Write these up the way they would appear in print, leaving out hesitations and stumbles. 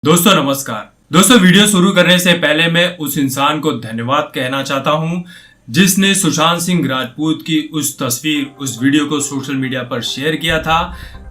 दोस्तों नमस्कार। दोस्तों वीडियो शुरू करने से पहले मैं उस इंसान को धन्यवाद कहना चाहता हूं जिसने सुशांत सिंह राजपूत की उस तस्वीर उस वीडियो को सोशल मीडिया पर शेयर किया था,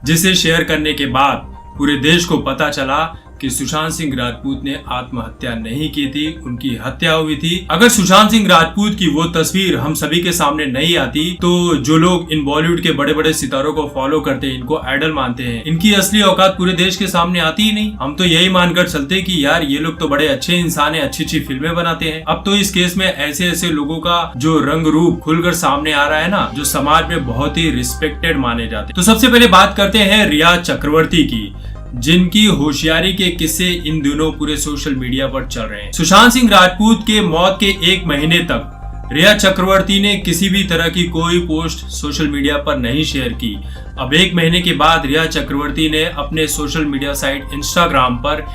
जिसे शेयर करने के बाद पूरे देश को पता चला कि सुशांत सिंह राजपूत ने आत्महत्या नहीं की थी, उनकी हत्या हुई थी। अगर सुशांत सिंह राजपूत की वो तस्वीर हम सभी के सामने नहीं आती तो जो लोग इन बॉलीवुड के बड़े बड़े सितारों को फॉलो करते हैं, इनको आइडल मानते हैं, इनकी असली औकात पूरे देश के सामने आती ही नहीं। हम तो यही मानकर चलते कि यार ये लोग तो बड़े अच्छे इंसान है, अच्छी अच्छी फिल्में बनाते हैं। अब तो इस केस में ऐसे ऐसे लोगों का जो रंग रूप खुलकर सामने आ रहा है ना, जो समाज में बहुत ही रिस्पेक्टेड माने जाते हैं। तो सबसे पहले बात करते हैं रिया चक्रवर्ती की, जिनकी होशियारी के किस्से इन दिनों पूरे सोशल मीडिया पर चल रहे हैं। सुशांत सिंह राजपूत के मौत के 1 महीने तक रिया चक्रवर्ती ने किसी भी तरह की कोई पोस्ट सोशल मीडिया पर नहीं शेयर की। अब 1 महीने के बाद रिया चक्रवर्ती ने अपने सोशल मीडिया साइट इंस्टाग्राम पर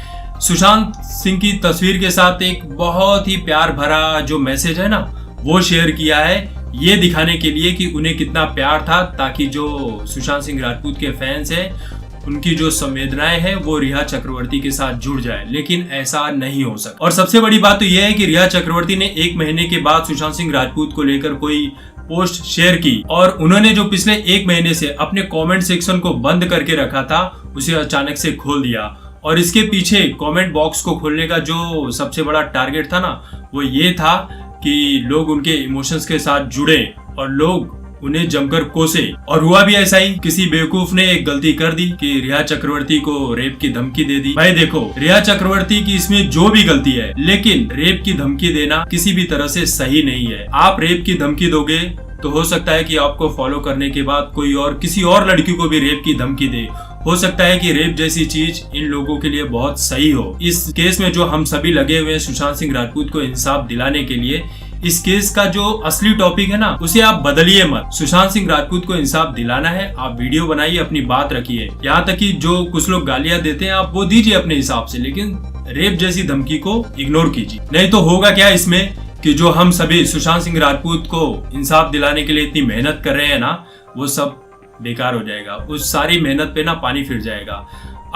सुशांत सिंह की तस्वीर के साथ एक बहुत ही प्यार भरा जो मैसेज है ना, वो शेयर किया है, ये दिखाने के लिए कि उन्हें कितना प्यार था, ताकि जो सुशांत सिंह राजपूत के फैंस हैं उनकी जो संवेदनाएं हैं वो रिया चक्रवर्ती के साथ जुड़ जाए, लेकिन ऐसा नहीं हो सकता। और सबसे बड़ी बात तो यह है कि रिया चक्रवर्ती ने 1 महीने के बाद सुशांत सिंह राजपूत को लेकर कोई पोस्ट शेयर की और उन्होंने जो पिछले 1 महीने से अपने कमेंट सेक्शन को बंद करके रखा था, उसे अचानक से खोल दिया। और इसके पीछे कमेंट बॉक्स को खोलने का जो सबसे बड़ा टारगेट था ना, वो ये था कि लोग उनके इमोशंस के साथ जुड़े और लोग उन्हें जमकर कोसे। और हुआ भी ऐसा ही। किसी बेवकूफ ने एक गलती कर दी कि रिया चक्रवर्ती को रेप की धमकी दे दी। भाई देखो, रिया चक्रवर्ती की इसमें जो भी गलती है, लेकिन रेप की धमकी देना किसी भी तरह से सही नहीं है। आप रेप की धमकी दोगे तो हो सकता है कि आपको फॉलो करने के बाद कोई और किसी और लड़की को भी रेप की धमकी दे। हो सकता है कि रेप जैसी चीज इन लोगों के लिए बहुत सही हो। इस केस में जो हम सभी लगे हुए हैं सुशांत सिंह राजपूत को इंसाफ दिलाने के लिए, इस केस का जो असली टॉपिक है ना, उसे आप बदलिए मत। सुशांत सिंह राजपूत को इंसाफ दिलाना है, आप वीडियो बनाइए, अपनी बात रखिए। यहाँ तक कि जो कुछ लोग गालियां देते हैं आप वो दीजिए अपने हिसाब से, लेकिन रेप जैसी धमकी को इग्नोर कीजिए। नहीं तो होगा क्या इसमें कि जो हम सभी सुशांत सिंह राजपूत को इंसाफ दिलाने के लिए इतनी मेहनत कर रहे हैं ना, वो सब बेकार हो जाएगा। उस सारी मेहनत पे ना पानी फिर जाएगा।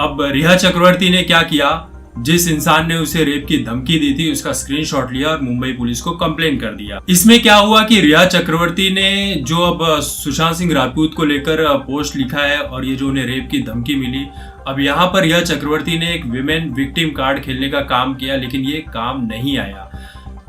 अब रिया चक्रवर्ती ने क्या किया, जिस इंसान ने उसे रेप की धमकी दी थी उसका स्क्रीनशॉट लिया और मुंबई पुलिस को कंप्लेन कर दिया। इसमें क्या हुआ कि रिया चक्रवर्ती ने जो अब सुशांत सिंह राजपूत को लेकर पोस्ट लिखा है और ये जो उन्हें रेप की धमकी मिली, अब यहाँ पर रिया चक्रवर्ती ने एक विमेन विक्टिम कार्ड खेलने का काम किया, लेकिन ये काम नहीं आया।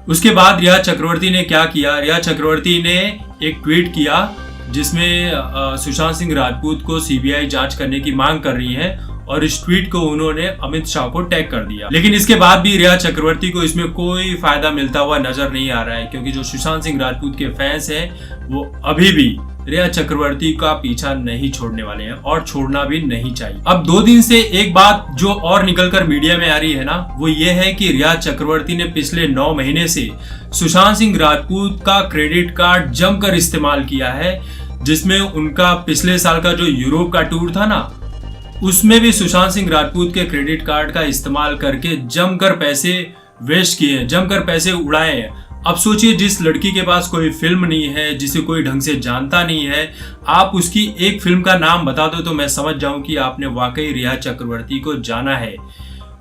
उसके बाद रिया चक्रवर्ती ने क्या किया, रिया चक्रवर्ती ने एक ट्वीट किया जिसमें सुशांत सिंह राजपूत को सीबीआई जांच करने की मांग कर रही है और इस ट्वीट को उन्होंने अमित शाह को टैग कर दिया। लेकिन इसके बाद भी रिया चक्रवर्ती को इसमें कोई फायदा मिलता हुआ नजर नहीं आ रहा है, क्योंकि जो सुशांत सिंह राजपूत के फैंस हैं वो अभी भी रिया चक्रवर्ती का पीछा नहीं छोड़ने वाले हैं और छोड़ना भी नहीं चाहिए। अब 2 दिन से एक बात जो और निकलकर मीडिया में आ रही है ना, वो ये है कि रिया चक्रवर्ती ने पिछले 9 महीने से सुशांत सिंह राजपूत का क्रेडिट कार्ड जमकर इस्तेमाल किया है, जिसमें उनका पिछले साल का जो यूरोप का टूर था ना, उसमें भी सुशांत सिंह राजपूत के क्रेडिट कार्ड का इस्तेमाल करके जमकर पैसे वेस्ट किए, जमकर पैसे उड़ाए हैं। अब सोचिए, जिस लड़की के पास कोई फिल्म नहीं है, जिसे कोई ढंग से जानता नहीं है, आप उसकी एक फिल्म का नाम बता दो तो मैं समझ जाऊं कि आपने वाकई रिया चक्रवर्ती को जाना है।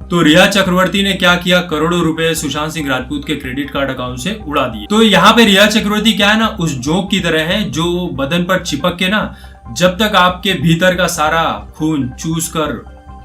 तो रिया चक्रवर्ती ने क्या किया, करोड़ों रुपए सुशांत सिंह राजपूत के क्रेडिट कार्ड अकाउंट से उड़ा दिए। तो यहाँ पे रिया चक्रवर्ती क्या है ना, उस जोक की तरह है जो बदन पर चिपक के ना, जब तक आपके भीतर का सारा खून चूस कर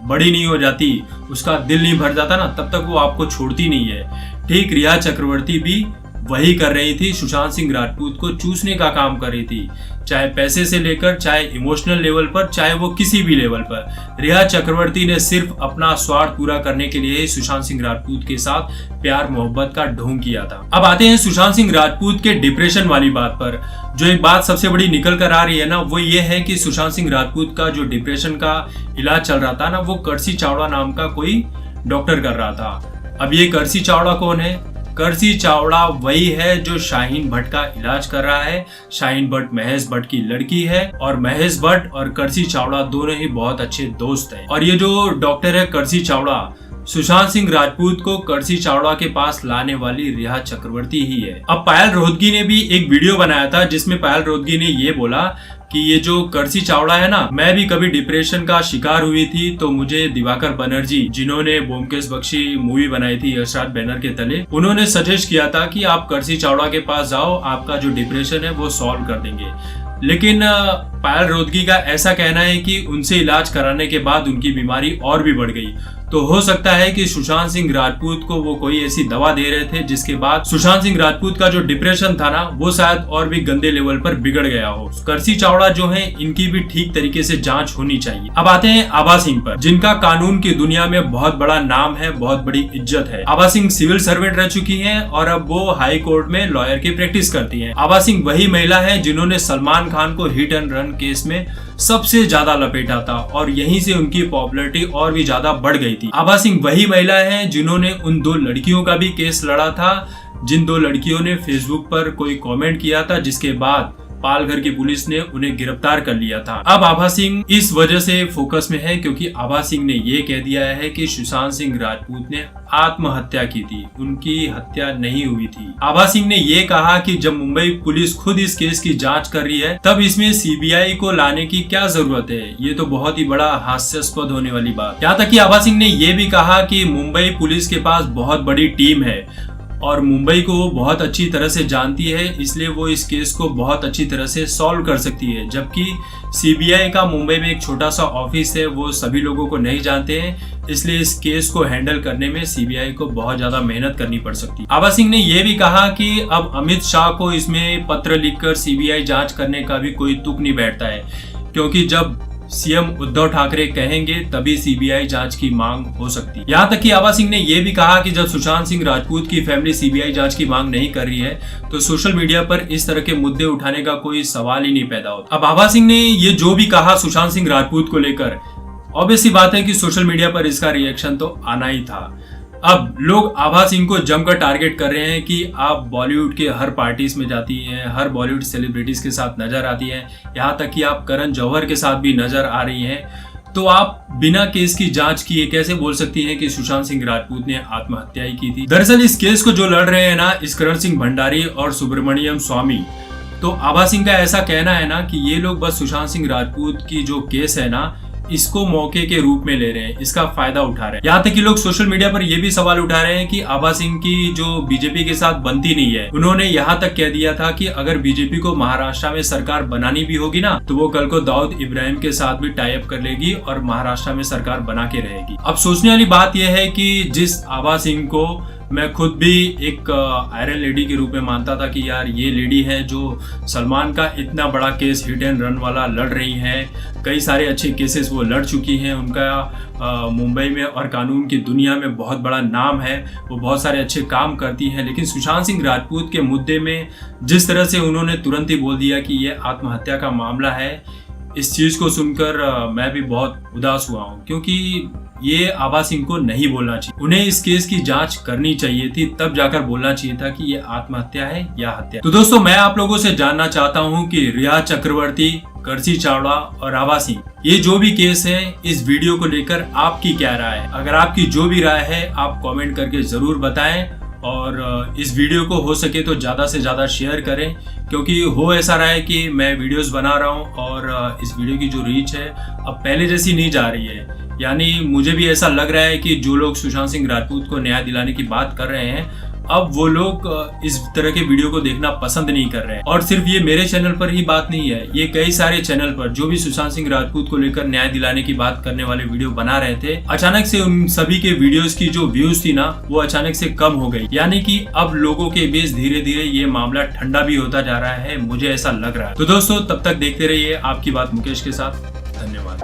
बड़ी नहीं हो जाती, उसका दिल नहीं भर जाता ना, तब तक वो आपको छोड़ती नहीं है। ठीक रिया चक्रवर्ती भी वही कर रही थी, सुशांत सिंह राजपूत को चूसने का काम कर रही थी, चाहे पैसे से लेकर, चाहे इमोशनल लेवल पर, चाहे वो किसी भी लेवल पर। रिया चक्रवर्ती ने सिर्फ अपना स्वार्थ पूरा करने के लिए सुशांत सिंह राजपूत के साथ प्यार मोहब्बत का ढोंग किया था। अब आते हैं सुशांत सिंह राजपूत के डिप्रेशन वाली बात पर। जो एक बात सबसे बड़ी निकल कर आ रही है ना, वो ये है कि सुशांत सिंह राजपूत का जो डिप्रेशन का इलाज चल रहा था ना, वो कर्सी चावड़ा नाम का कोई डॉक्टर कर रहा था। अब ये कर्सी चावड़ा कौन है? कर्सी चावड़ा वही है जो शाहीन भट्ट का इलाज कर रहा है। शाहीन भट्ट महेश भट्ट की लड़की है और महेश भट्ट और कर्सी चावड़ा दोनों ही बहुत अच्छे दोस्त हैं। और ये जो डॉक्टर है कर्सी चावड़ा, सुशांत सिंह राजपूत को कर्सी चावड़ा के पास लाने वाली रिया चक्रवर्ती ही है। अब पायल रोहतगी ने भी एक वीडियो बनाया था जिसमें पायल रोहतगी ने ये बोला कि ये जो कर्सी चावड़ा है ना, मैं भी कभी डिप्रेशन का शिकार हुई थी तो मुझे दिवाकर बनर्जी, जिन्होंने ब्योमकेश बख्शी मूवी बनाई थी यशराज बैनर के तले, उन्होंने सजेस्ट किया था कि आप कर्सी चावड़ा के पास जाओ, आपका जो डिप्रेशन है वो सॉल्व कर देंगे। लेकिन पायल रोहतगी का ऐसा कहना है कि उनसे इलाज कराने के बाद उनकी बीमारी और भी बढ़ गई। तो हो सकता है कि सुशांत सिंह राजपूत को वो कोई ऐसी दवा दे रहे थे जिसके बाद सुशांत सिंह राजपूत का जो डिप्रेशन था ना, वो शायद और भी गंदे लेवल पर बिगड़ गया हो। कर्सी चावड़ा जो है, इनकी भी ठीक तरीके से जांच होनी चाहिए। अब आते हैं आभा सिंह पर, जिनका कानून की दुनिया में बहुत बड़ा नाम है, बहुत बड़ी इज्जत है। आभा सिंह सिविल सर्वेंट रह चुकी है और अब वो हाई कोर्ट में लॉयर की प्रैक्टिस करती है। आभा सिंह वही महिला है जिन्होंने सलमान खान को हिट एंड रन केस में सबसे ज्यादा लपेटा था और यहीं से उनकी पॉपुलैरिटी और भी ज्यादा बढ़ गई थी। आभा सिंह वही महिला है जिन्होंने उन 2 लड़कियों का भी केस लड़ा था, जिन 2 लड़कियों ने फेसबुक पर कोई कमेंट किया था, जिसके बाद पालघर की पुलिस ने उन्हें गिरफ्तार कर लिया था। अब आभा सिंह इस वजह से फोकस में है क्योंकि आभा सिंह ने ये कह दिया है कि सुशांत सिंह राजपूत ने आत्महत्या की थी, उनकी हत्या नहीं हुई थी। आभा सिंह ने ये कहा कि जब मुंबई पुलिस खुद इस केस की जांच कर रही है, तब इसमें सीबीआई को लाने की क्या जरूरत है। ये तो बहुत ही बड़ा हास्यास्पद होने वाली बात। यहाँ तक कि आभा सिंह ने ये भी कहा कि मुंबई पुलिस के पास बहुत बड़ी टीम है और मुंबई को वो बहुत अच्छी तरह से जानती है, इसलिए वो इस केस को बहुत अच्छी तरह से सॉल्व कर सकती है। जबकि सीबीआई का मुंबई में एक छोटा सा ऑफिस है, वो सभी लोगों को नहीं जानते हैं, इसलिए इस केस को हैंडल करने में सीबीआई को बहुत ज्यादा मेहनत करनी पड़ सकती है। आभा सिंह ने यह भी कहा कि अब अमित शाह को इसमें पत्र लिखकर सीबीआई जांच करने का भी कोई तुक नहीं बैठता है, क्योंकि जब सीएम उद्धव ठाकरे कहेंगे तभी सीबीआई जांच की मांग हो सकती है। यहाँ तक कि आभा सिंह ने यह भी कहा कि जब सुशांत सिंह राजपूत की फैमिली सीबीआई जांच की मांग नहीं कर रही है तो सोशल मीडिया पर इस तरह के मुद्दे उठाने का कोई सवाल ही नहीं पैदा होता। अब आभा सिंह ने ये जो भी कहा सुशांत सिंह राजपूत को लेकर, ऑब्वियसली बात है कि सोशल मीडिया पर इसका रिएक्शन तो आना ही था। अब लोग आभा सिंह को जमकर टारगेट कर रहे हैं कि आप बॉलीवुड के हर पार्टीज में जाती हैं, हर बॉलीवुड सेलिब्रिटीज के साथ नजर आती हैं, यहाँ तक कि आप करण जौहर के साथ भी नजर आ रही हैं, तो आप बिना केस की जांच किए कैसे बोल सकती हैं कि सुशांत सिंह राजपूत ने आत्महत्या ही की थी। दरअसल इस केस को जो लड़ रहे हैं ना, इस्करण सिंह भंडारी और सुब्रमण्यम स्वामी, तो आभा सिंह का ऐसा कहना है ना कि ये लोग बस सुशांत सिंह राजपूत की जो केस है ना, इसको मौके के रूप में ले रहे हैं, इसका फायदा उठा रहे हैं। यहाँ तक कि लोग सोशल मीडिया पर यह भी सवाल उठा रहे हैं कि आभा सिंह की जो बीजेपी के साथ बनती नहीं है। उन्होंने यहाँ तक कह दिया था कि अगर बीजेपी को महाराष्ट्र में सरकार बनानी भी होगी ना, तो वो कल को दाऊद इब्राहिम के साथ भी टाई अप कर लेगी और महाराष्ट्र में सरकार बना के रहेगी। अब सोचने वाली बात यह है कि जिस आभा सिंह को मैं खुद भी एक आयरन लेडी के रूप में मानता था कि यार ये लेडी है जो सलमान का इतना बड़ा केस हिट एंड रन वाला लड़ रही है, कई सारे अच्छे केसेस वो लड़ चुकी हैं, उनका मुंबई में और कानून की दुनिया में बहुत बड़ा नाम है, वो बहुत सारे अच्छे काम करती हैं। लेकिन सुशांत सिंह राजपूत के मुद्दे में जिस तरह से उन्होंने तुरंत ही बोल दिया कि ये आत्महत्या का मामला है, इस चीज़ को सुनकर मैं भी बहुत उदास हुआ हूँ, क्योंकि ये आभा सिंह को नहीं बोलना चाहिए। उन्हें इस केस की जांच करनी चाहिए थी, तब जाकर बोलना चाहिए था कि ये आत्महत्या है या हत्या। तो दोस्तों, मैं आप लोगों से जानना चाहता हूँ कि रिया चक्रवर्ती, कर्सी चावड़ा और आभा सिंह, ये जो भी केस है, इस वीडियो को लेकर आपकी क्या राय है? अगर आपकी जो भी राय है आप कमेंट करके जरूर बताएं और इस वीडियो को हो सके तो ज्यादा से ज्यादा शेयर करें, क्योंकि हो ऐसा रहा है कि मैं वीडियोस बना रहा हूं और इस वीडियो की जो रीच है अब पहले जैसी नहीं जा रही है। यानी मुझे भी ऐसा लग रहा है कि जो लोग सुशांत सिंह राजपूत को न्याय दिलाने की बात कर रहे हैं, अब वो लोग इस तरह के वीडियो को देखना पसंद नहीं कर रहे हैं। और सिर्फ ये मेरे चैनल पर ही बात नहीं है, ये कई सारे चैनल पर जो भी सुशांत सिंह राजपूत को लेकर न्याय दिलाने की बात करने वाले वीडियो बना रहे थे, अचानक से उन सभी के वीडियोस की जो व्यूज थी ना, वो अचानक से कम हो गई। यानी कि अब लोगों के बीच धीरे धीरे ये मामला ठंडा भी होता जा रहा है, मुझे ऐसा लग रहा है। तो दोस्तों, तब तक देखते रहिए आपकी बात मुकेश के साथ। धन्यवाद।